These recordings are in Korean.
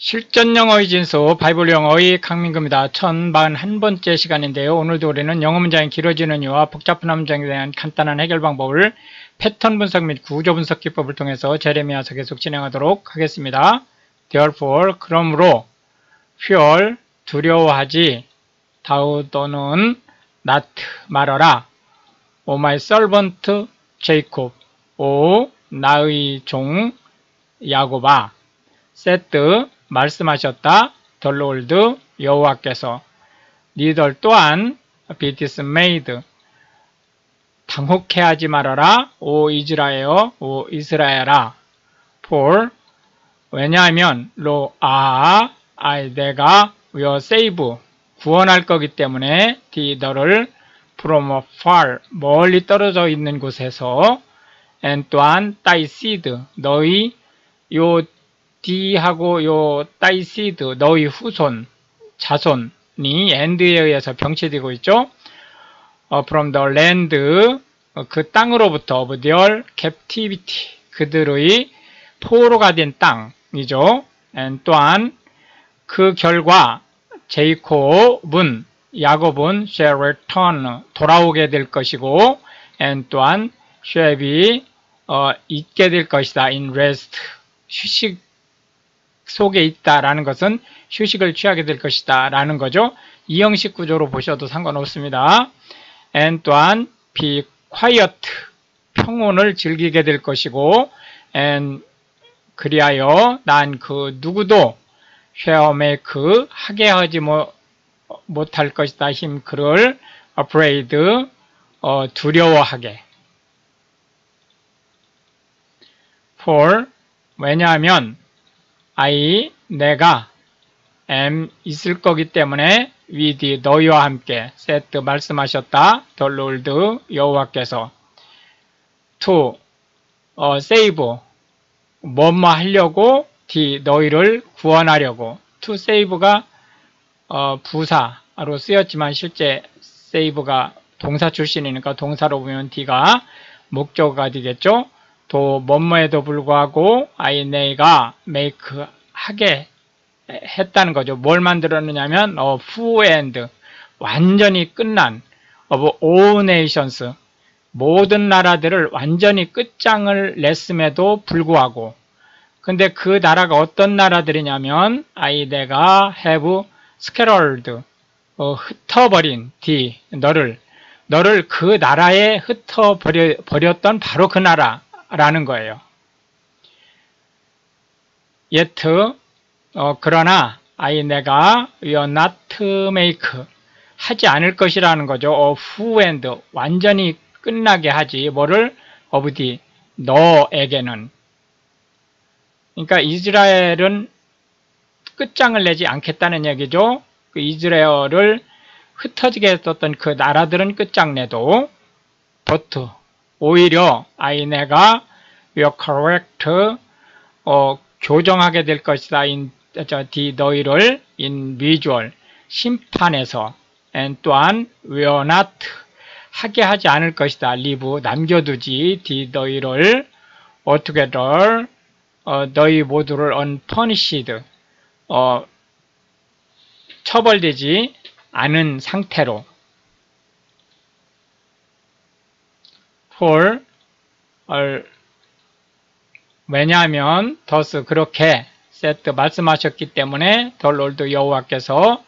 실전 영어의 진수 바이블 영어의 강민구입니다. 1041번째 시간인데요. 오늘도 우리는 영어 문장이 길어지는 이유와 복잡한 문장에 대한 간단한 해결 방법을 패턴 분석 및 구조 분석 기법을 통해서 제레미야서 계속 진행하도록 하겠습니다. Therefore, 그러므로 fear, 두려워하지 thou 너는 not 말하라. O my servant Jacob, O 나의 종 야곱아. said 말씀하셨다. The Lord 여호와께서 니들 또한 be dismayed 당혹해하지 말아라. 오 이스라엘 오 이스라엘아. for 왜냐하면 내가 will save 구원할 거기 때문에 너를 from afar 멀리 떨어져 있는 곳에서 and 또한 thy seed 너희 요 D하고 요 thy seed 너희 후손 자손이 and에 의해서 병치되고 있죠. from the land 그 땅으로부터 of their captivity 그들의 포로가 된 땅이죠. and 또한 그 결과 제이콥은 야곱은 shall return 돌아오게 될 것이고 and 또한 shall be 있게 될 것이다. in rest 휴식 속에 있다라는 것은 휴식을 취하게 될 것이다 라는 거죠. 이 형식 구조로 보셔도 상관없습니다. and 또한 be quiet 평온을 즐기게 될 것이고 and 그리하여 난 그 누구도 shall make 하게 하지 못할 것이다. him 그를 afraid 두려워하게. for 왜냐하면 내가 am 있을 거기 때문에 with 너희와 함께 said 말씀하셨다. the Lord 여호와께서 to save 뭐뭐 하려고 너희를 구원하려고 to save가 부사로 쓰였지만 실제 save가 동사 출신이니까 동사로 보면 D가 목적어가 되겠죠. 또 뭐뭐에도 불구하고 내가 make 하게 했다는 거죠. 뭘 만들었느냐면 full end 완전히 끝난 of all nations 모든 나라들을 완전히 끝장을 냈음에도 불구하고 근데 그 나라가 어떤 나라들이냐면 내가 have scattered 흩어버린 너를 그 나라에 흩어버렸던 바로 그 나라라는 거예요. yet 그러나 내가 will not make 하지 않을 것이라는 거죠. full end 완전히 끝나게 하지 뭐를 of 너에게는 그러니까 이스라엘은 끝장을 내지 않겠다는 얘기죠. 그 이스라엘을 흩어지게 했었던 그 나라들은 끝장내도 but 오히려 내가 will correct 교정하게 될 것이다. 너희를 in visual 심판에서 and 또한 will not 하게 하지 않을 것이다. leave 남겨두지 너희를 altogether 너희 모두를 unpunished 처벌되지 않은 상태로 for 왜냐하면 thus 그렇게 said 말씀하셨기 때문에 the Lord 여호와께서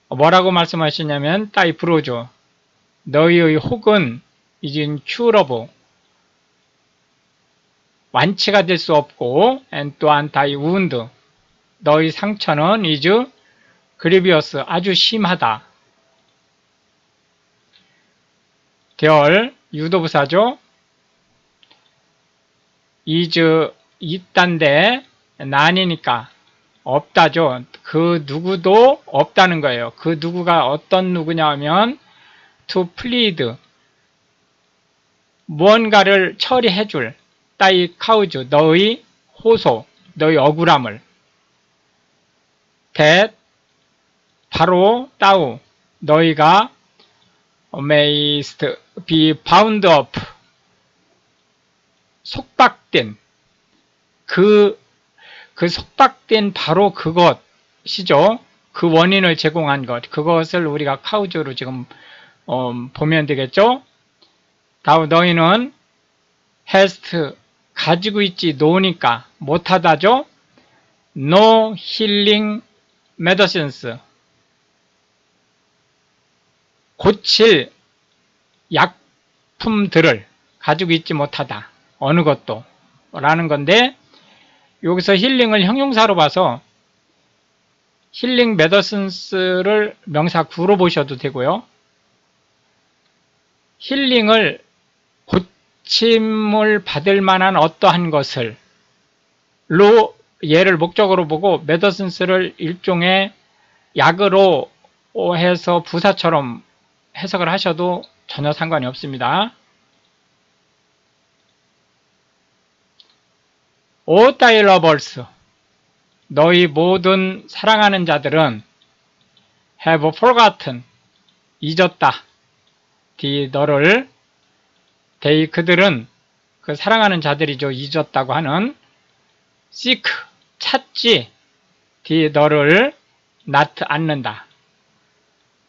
뭐라고 말씀하셨냐면 따이 브로조 너희의 혹은 이진 curable 완치가 될 수 없고 and 또한 thy wound 너희 상처는 is grievous 아주 심하다. 별 유도부사죠. is 있단데 난이니까 없다죠. 그 누구도 없다는 거예요. 그 누구가 어떤 누구냐 하면 to plead 무언가를 처리해줄 thy cause 너의 호소 너의 억울함을 that 바로 thou 너희가 mayst be bound up 속박된 그 그 속박된 바로 그것이죠. 그 원인을 제공한 것. 그것을 우리가 카우즈로 지금 보면 되겠죠. 다음 너희는 hast 가지고 있지 노니까 못하다죠. No healing medicines 고칠 약품들을 가지고 있지 못하다. 어느 것도 라는 건데 여기서 힐링을 형용사로 봐서 힐링 메더슨스를 명사 구로 보셔도 되고요. 힐링을 고침을 받을 만한 어떠한 것을 로 얘를 목적으로 보고 메더슨스를 일종의 약으로 해서 부사처럼 해석을 하셔도 전혀 상관이 없습니다. O thy lovers 너희 모든 사랑하는 자들은 have forgotten 잊었다. 너를 they 그들은 그 사랑하는 자들이죠. 잊었다고 하는 seek 찾지 너를 not 않는다.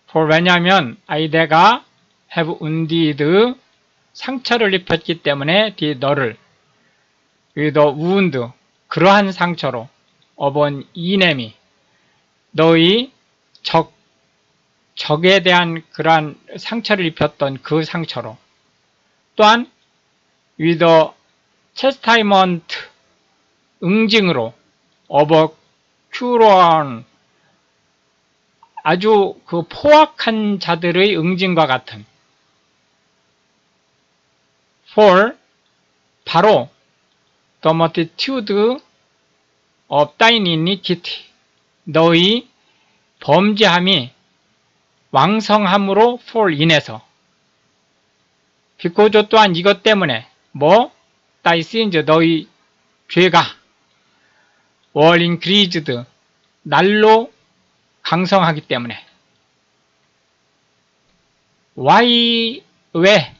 for 왜냐하면 내가 have wounded 상처를 입혔기 때문에 너를 with a wound 그러한 상처로 of an enemy 너희 적에 대한 그러한 상처를 입혔던 그 상처로 또한 with a chastisement 응징으로 of a cruel 아주 그 포악한 자들의 응징과 같은 for 바로 the multitude of thine iniquity 너희 범죄함이 왕성함으로 for 인해서 because 또한 이것 때문에 thy sins 너희 죄가 were increased 날로 강성하기 때문에 why 왜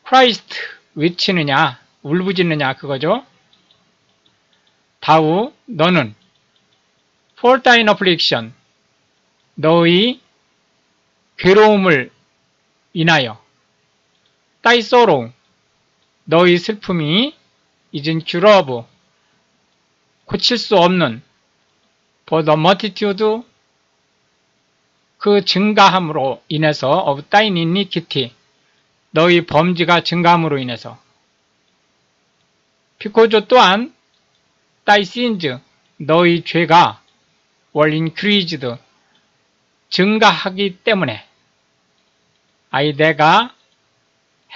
Christ 외치느냐 울부짖느냐 그거죠. 다우 너는 for thine affliction 너희 괴로움을 인하여 thy sorrow 너희 슬픔이 is incurable 고칠 수 없는 for the multitude 그 증가함으로 인해서 of thine iniquity 너희 범죄가 증가함으로 인해서 because 또한 thy sins 너희 죄가 were increased 증가하기 때문에 내가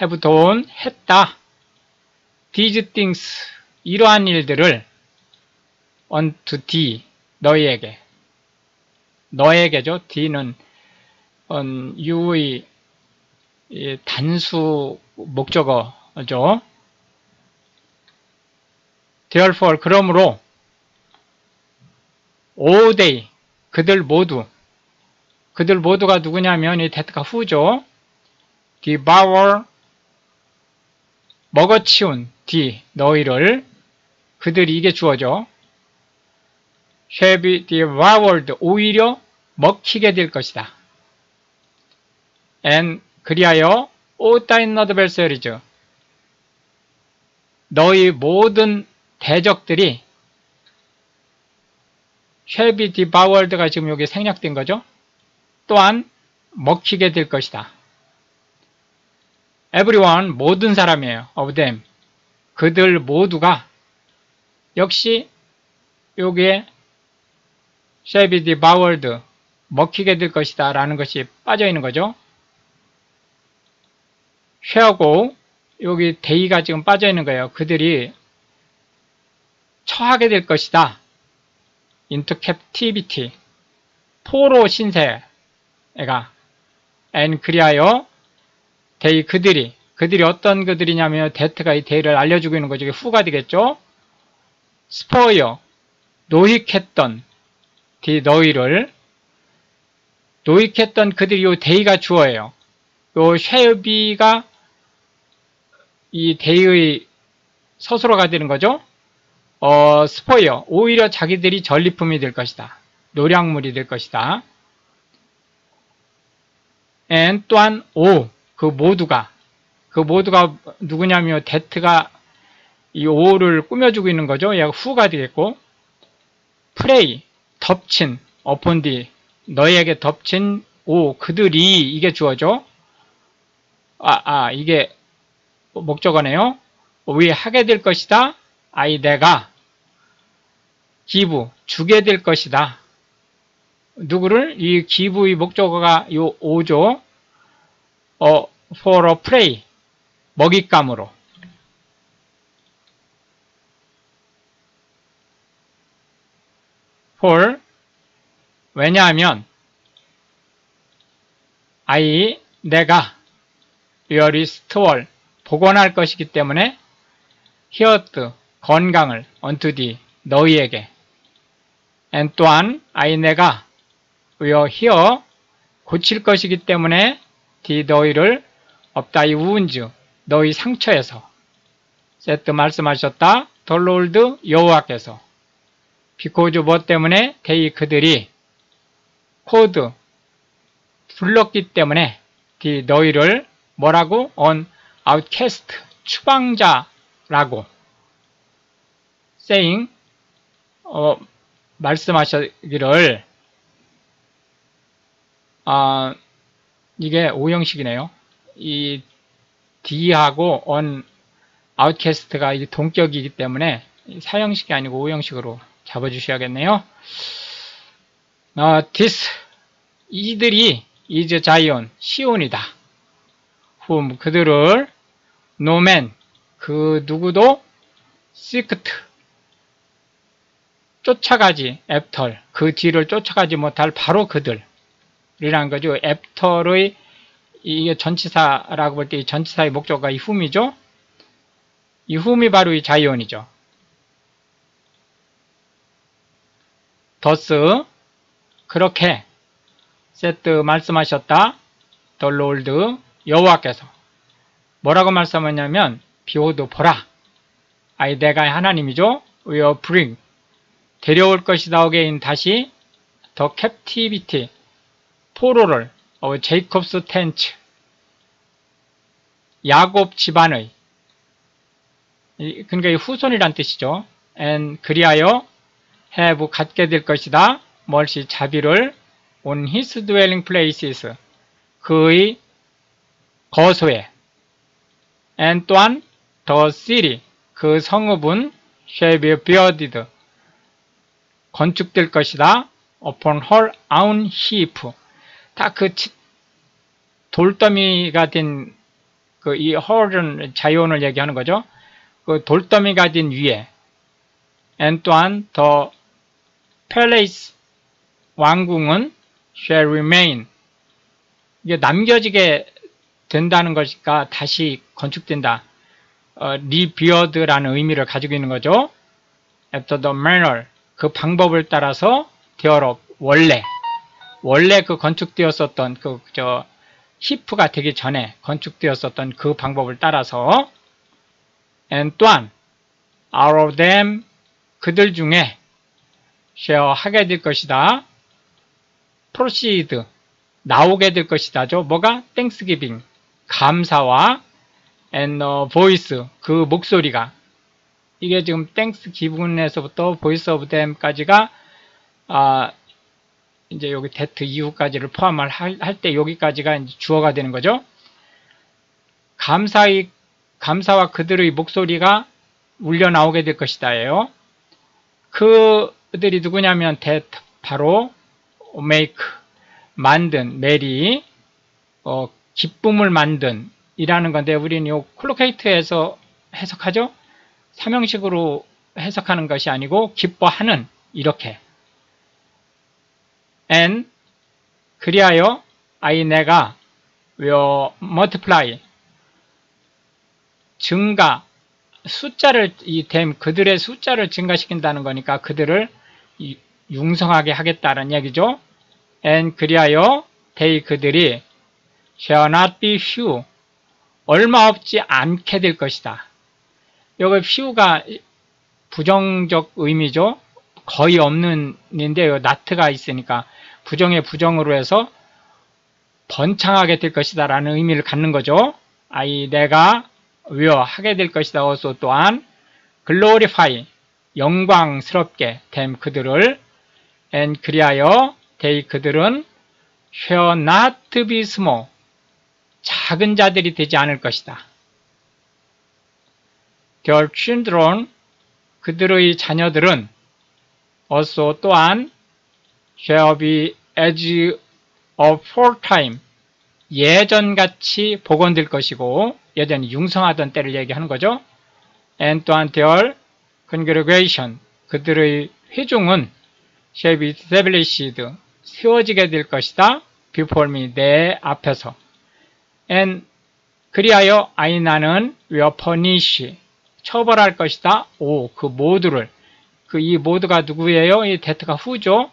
have done 했다 these things 이러한 일들을 unto thee 너에게죠. th는 you의 단수 목적어죠. therefore 그러므로 all they 그들 모두가 누구냐면 이 that가 who죠. devour 먹어치운 너희를 그들이 이게 주어져 shall be devoured 오히려 먹히게 될 것이다. and 그리하여 all thine adversaries 너희 모든 대적들이 shall be devoured가 지금 여기 생략된 거죠. 또한 먹히게 될 것이다. everyone 모든 사람이에요. of them 그들 모두가 역시 여기에 shall be devoured 먹히게 될 것이다 라는 것이 빠져 있는 거죠. shall고 여기 they가 지금 빠져 있는 거예요. 그들이 처하게 될 것이다. into captivity 포로 신세가 and 그리하여 they 그들이 어떤 그들이냐면 that가 이 they를 알려주고 있는 거죠. who가 되겠죠. spoil 노익했던 너희를 노익했던 그들이 요 they가 주어예요. 요 shall be가 이 they의 서술어가 되는 거죠. 스포이어, 오히려 자기들이 전리품이 될 것이다. 노량물이 될 것이다. and 또한 그 모두가 누구냐면 that가 이 o를 꾸며주고 있는 거죠. 얘가 who가 되겠고, prey, 덮친, upon thee, 너희에게 덮친 그들이, 이게 주어죠. 이게 목적어네요. 위 하게 될 것이다. 내가 give, 주게 될 것이다. 누구를? 이 give의 목적어가 요 오죠. for a prey, 먹잇감으로. for, 왜냐하면 내가 restore, 복원할 것이기 때문에 health, 건강을 unto thee, 너희에게. and 또한 내가 will heal, 고칠 것이기 때문에 thee, 너희를 of thy wounds, 너희 상처에서. 세트 말씀하셨다. the Lord, 여호와께서. because 뭐 때문에 they, 그들이 called, 불렀기 때문에 thee, 너희를 뭐라고? on outcast, 추방자라고. saying, 말씀하시기를, 이게 오형식이네요. 이 D하고 on outcast가 이게 동격이기 때문에 사형식이 아니고 오형식으로 잡아주셔야겠네요. this, 이들이 is Zion, 시온이다. whom, 그들을 no man, 그 누구도 seeked, 쫓아가지, after, 그 뒤를 쫓아가지 못할 바로 그들이라는 거죠. after의 이게 전치사라고 볼 때 이 전치사의 목적어가 이 whom이죠. 이 whom이 바로 이 자이온이죠. thus, 그렇게 세트 말씀하셨다. the Lord, 여호와께서. 뭐라고 말씀하냐면 behold, 보라. 내가 하나님이죠. will bring, 데려올 것이다. again, 다시 the captivity, 포로를 Jacob's tent, 야곱 집안의, 그러니까 후손이란 뜻이죠. and 그리하여 have, 갖게 될 것이다. 멀시, 자비를 on his dwelling places, 그의 거소에. and 또한 the city, 그 성읍은 shall be builded, 건축될 것이다. upon her own heap, 다 그 돌더미가 된 이 her은 자이온을 얘기하는 거죠. 그 돌더미가 된 위에. and 또한 the palace, 왕궁은 shall remain, 이게 남겨지게 된다는 것이니까 다시 건축된다. rebuild라는 의미를 가지고 있는 거죠. after the manner, 그 방법을 따라서 thereof, 원래 그 건축되었었던 히프가 되기 전에 건축되었었던 그 방법을 따라서. and 또한 out of them, 그들 중에 shall, 하게 될 것이다. proceed, 나오게 될 것이다죠. 뭐가? thanksgiving, 감사와 and voice, 그 목소리가. 이게 지금 thanksgiving에서부터 voice of them까지가 이제 여기 that 이후까지를 포함할 때 여기까지가 이제 주어가 되는 거죠. 감사와 그들의 목소리가 울려 나오게 될 것이다예요. 그들이 누구냐면 that, 바로 make, 만든, 메리, 기쁨을 만든 이라는 건데, 우리는 요 콜로케이트에서 해석하죠. 삼형식으로 해석하는 것이 아니고 기뻐하는, 이렇게. and 그리하여 내가 will multiply, 증가, 숫자를, 그들의 숫자를 증가시킨다는 거니까 그들을 융성하게 하겠다는 얘기죠. and 그리하여 they, 그들이 shall not be few, 얼마 없지 않게 될 것이다. 여기 few가 부정적 의미죠. 거의 없는 인데요. not가 있으니까 부정의 부정으로 해서 번창하게 될 것이다 라는 의미를 갖는 거죠. 내가 하게 될 것이다. also 또한 glorify 영광스럽게 them 그들을 and 그리하여 they 그들은 shall not be small 작은 자들이 되지 않을 것이다. their children 그들의 자녀들은 also 또한 shall be as of foretime 예전같이 복원될 것이고 여전히 융성하던 때를 얘기하는 거죠. and 또한 their congregation 그들의 회중은 shall be established 세워지게 될 것이다. before me 내 앞에서 and 그리하여 나는 will punish 처벌할 것이다. 그 모두를 이 모두가 누구예요? 이 that가 who죠.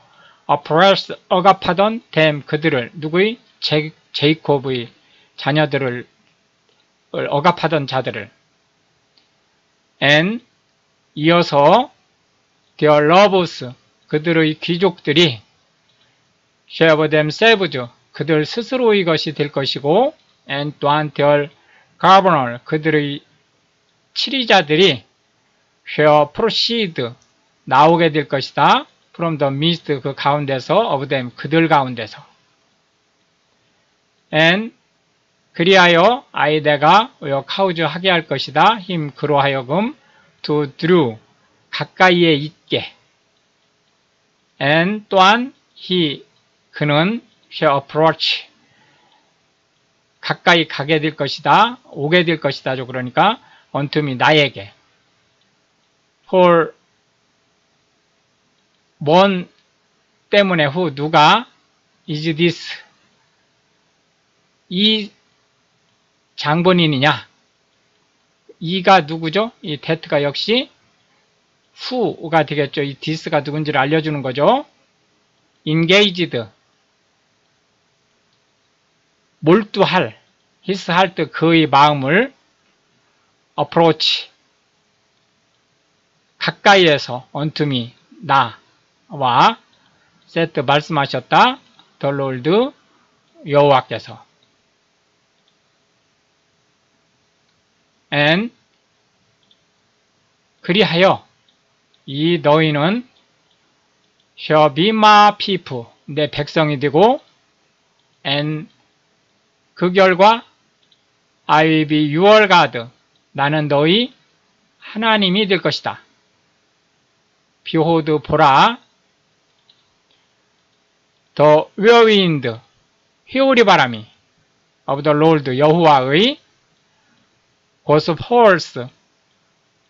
oppress 억압하던 them 그들을 누구의 제이콥의 자녀들을 억압하던 자들을 and 이어서 their lovers 그들의 귀족들이 shall themselves 그들 스스로의 것이 될 것이고 and 또한 their governor 그들의 치리자들이 shall proceed 나오게 될 것이다. from the midst 그 가운데서 of them 그들 가운데서 and 그리하여 내가 cause 하게 할 것이다. him 그로 하여금 to draw 가까이에 있게 and 또한 he 그는 shall approach 가까이 가게 될 것이다. 오게 될 것이다죠. 그러니까 unto me 나에게 for 뭔 때문에 who 누가 is this 이 장본인이냐 이가 누구죠? 이 that가 역시 who가 되겠죠. 이 this가 누군지를 알려주는 거죠. engaged 몰두할 his heart 그의 마음을 approach 가까이에서 unto me 나와 set 말씀하셨다. the Lord 여호와께서 and 그리하여 이 너희는 shall be my people 내 백성이 되고 and 그 결과 I will be your God 나는 너희 하나님이 될 것이다. behold 보라 the whirlwind 회오리 바람이 of the Lord 여호와의 goes forth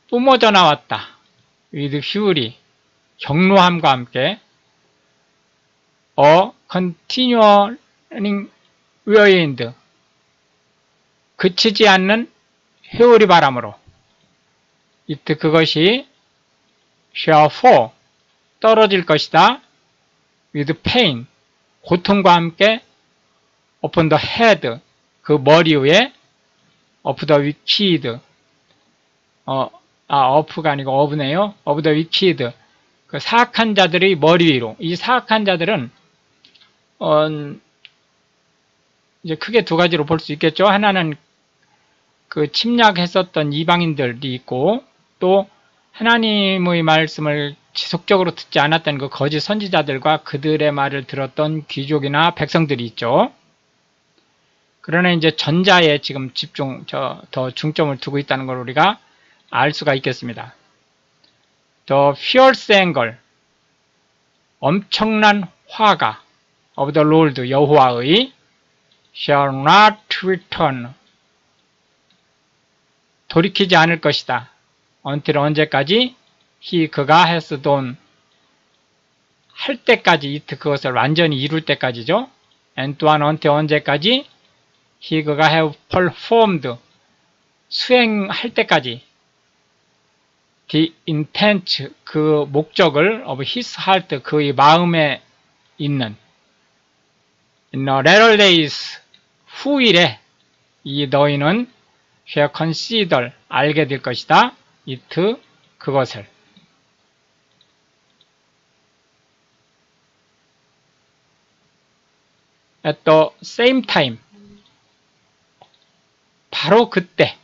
뿜어져 나왔다. with fury 경로함과 함께 a continuing whirlwind 그치지 않는 회오리 바람으로 it 그것이 shall fall 떨어질 것이다. with pain 고통과 함께 upon the head 그 머리 위에 of the wicked of가 아니고 of네요. of the wicked 그 사악한 자들의 머리 위로 이 사악한 자들은 이제 크게 두 가지로 볼 수 있겠죠. 하나는 그 침략했었던 이방인들이 있고 또 하나님의 말씀을 지속적으로 듣지 않았던 그 거짓 선지자들과 그들의 말을 들었던 귀족이나 백성들이 있죠. 그러나 이제 전자에 지금 더 중점을 두고 있다는 걸 우리가 알 수가 있겠습니다. The fierce anger, 엄청난 화가 of the Lord 여호와의 shall not return, 돌이키지 않을 것이다. until 언제까지? he 그가 has done 할 때까지 it 그것을 완전히 이룰 때까지죠. and 또한 until 언제까지? he 그가 have performed 수행할 때까지 the intent 그 목적을 of his heart 그의 마음에 있는 in a latter days 후일에 이 너희는 shall consider 알게 될 것이다. it 그것을 at the same time. 바로 그때.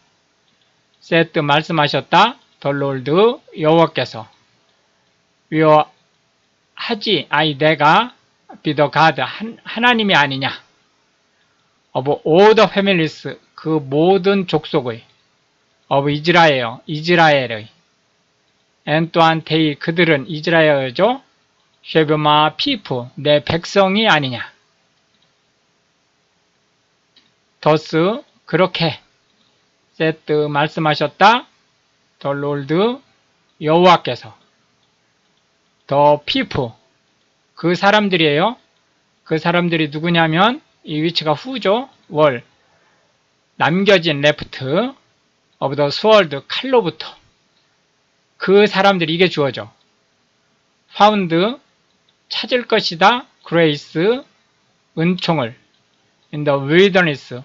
said 말씀하셨다. the Lord 여호와께서. 위어 하지 내가 be the God 하나님이 아니냐. of all the families 그 모든 족속의 of 이스라엘의 and 또한 they 그들은 이스라엘이죠. shall be my people 내 백성이 아니냐. thus 그렇게 said 말씀하셨다. the Lord 여호와께서 the people 그 사람들이에요. 그 사람들이 누구냐면 이 위치가 후죠. 월 남겨진 left of the sword 칼로부터 그 사람들이 이게 주어져. found 찾을 것이다. grace 은총을 in the wilderness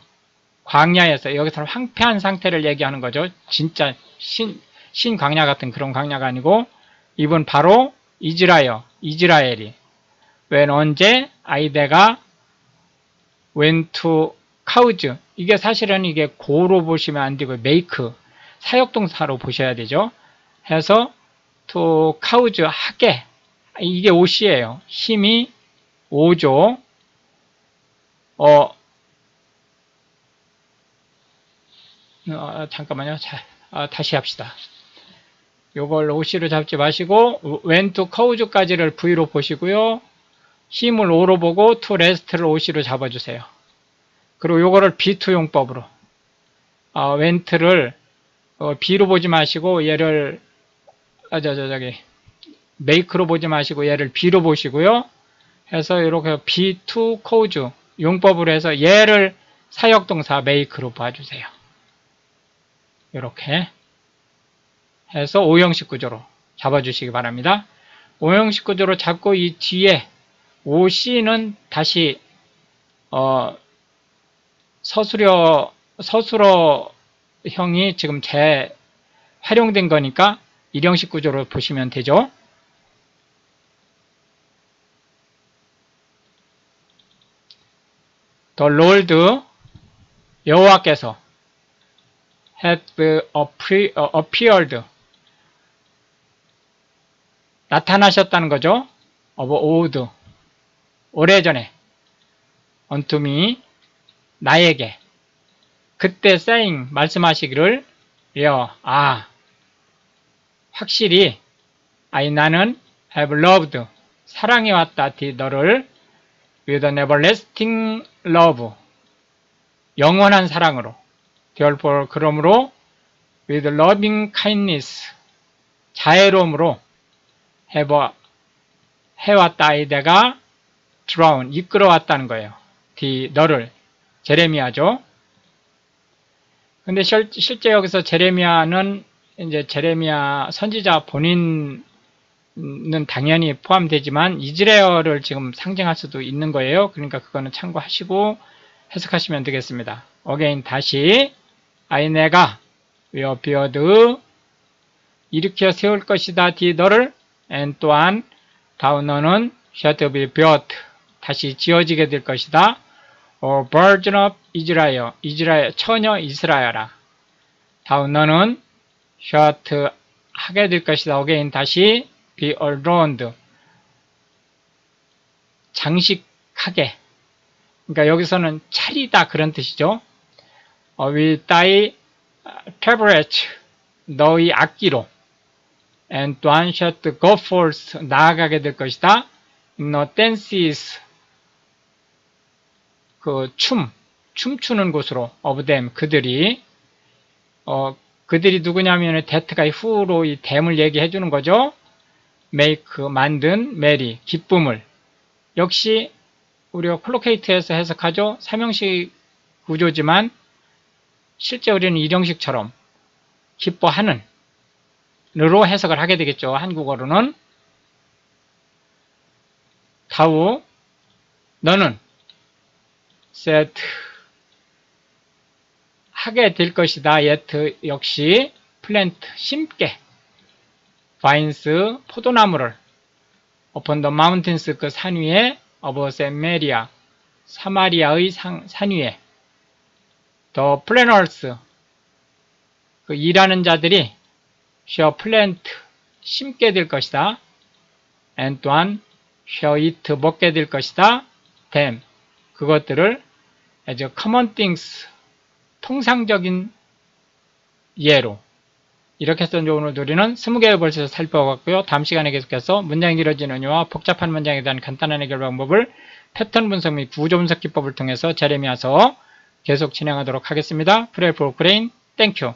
광야에서 여기서는 황폐한 상태를 얘기하는 거죠. 진짜 신 광야 같은 그런 광야가 아니고 이분 바로 이스라엘이 when 언제 내가 went to cause 이게 사실은 이게 고로 보시면 안 되고 make 사역동사로 보셔야 되죠. 해서 to cause 하게 이게 옷이에요. 힘이 5조 잠깐만요. 자, 다시 합시다. 요걸 OC로 잡지 마시고 when to cause까지를 V로 보시고요. 힘을 O로 보고 to rest를 OC로 잡아주세요. 그리고 요거를 B2 용법으로 went를 B로 보지 마시고 얘를 make로 보지 마시고 얘를 B로 보시고요. 해서 이렇게 B2 cause 용법으로 해서 얘를 사역동사 make로 봐주세요. 이렇게 해서 오형식 구조로 잡아주시기 바랍니다. 오형식 구조로 잡고 이 뒤에 OC는 다시 서술어형이 지금 활용된 거니까 일형식 구조로 보시면 되죠. The Lord 여호와께서 had appeared 나타나셨다는 거죠. of old 오래전에 unto me 나에게 그때 saying 말씀하시기를 확실히 나는 have loved 사랑해왔다 너를 with an everlasting love 영원한 사랑으로 therefore 그러므로 with loving kindness 자애로움으로 해왔다 내가 drawn 이끌어왔다는 거예요. 너를 제레미야죠. 근데 실제 여기서 제레미야는 이제 제레미야 선지자 본인은 당연히 포함되지만 이스라엘을 지금 상징할 수도 있는 거예요. 그러니까 그거는 참고하시고 해석하시면 되겠습니다. again 다시 내가 appeared 일으켜 세울 것이다 너를 and 또한 다음 너는 shall be built 다시 지어지게 될 것이다. virgin of Israel 처녀 이스라엘아 다음 너는 shall 하게 될 것이다. again 다시 be adorned 장식하게 그러니까 여기서는 차리다 그런 뜻이죠. with thy tabrets 너희 악기로 and 또한 shall go forth 나아가게 될 것이다. no dances 그 춤추는 곳으로 of them 그들이 누구냐면 that가 who로 이 them을 얘기해 주는 거죠. make 만든 merry 기쁨을 역시 우리가 콜로케이트에서 해석하죠. 삼형식 구조지만 실제 우리는 일형식처럼 기뻐하는 으로 해석을 하게 되겠죠. 한국어로는 다우 너는 set 하게 될 것이다. yet 역시 plant 심게 vines 포도나무를 upon the mountains 그 산 위에 of Samaria 사마리아의 산 위에. The planters, 그 일하는 자들이 shall plant, 심게 될 것이다. and 또한 shall eat, 먹게 될 것이다. them, 그것들을 as common things, 통상적인 예로. 이렇게 해서 오늘 우리는 20개의 벌써를 살펴봤고요. 다음 시간에 계속해서 문장이 길어진 은유와 복잡한 문장에 대한 간단한 해결 방법을 패턴 분석 및 구조 분석 기법을 통해서 제레미야서 계속 진행하도록 하겠습니다. Pray for Ukraine. Thank you.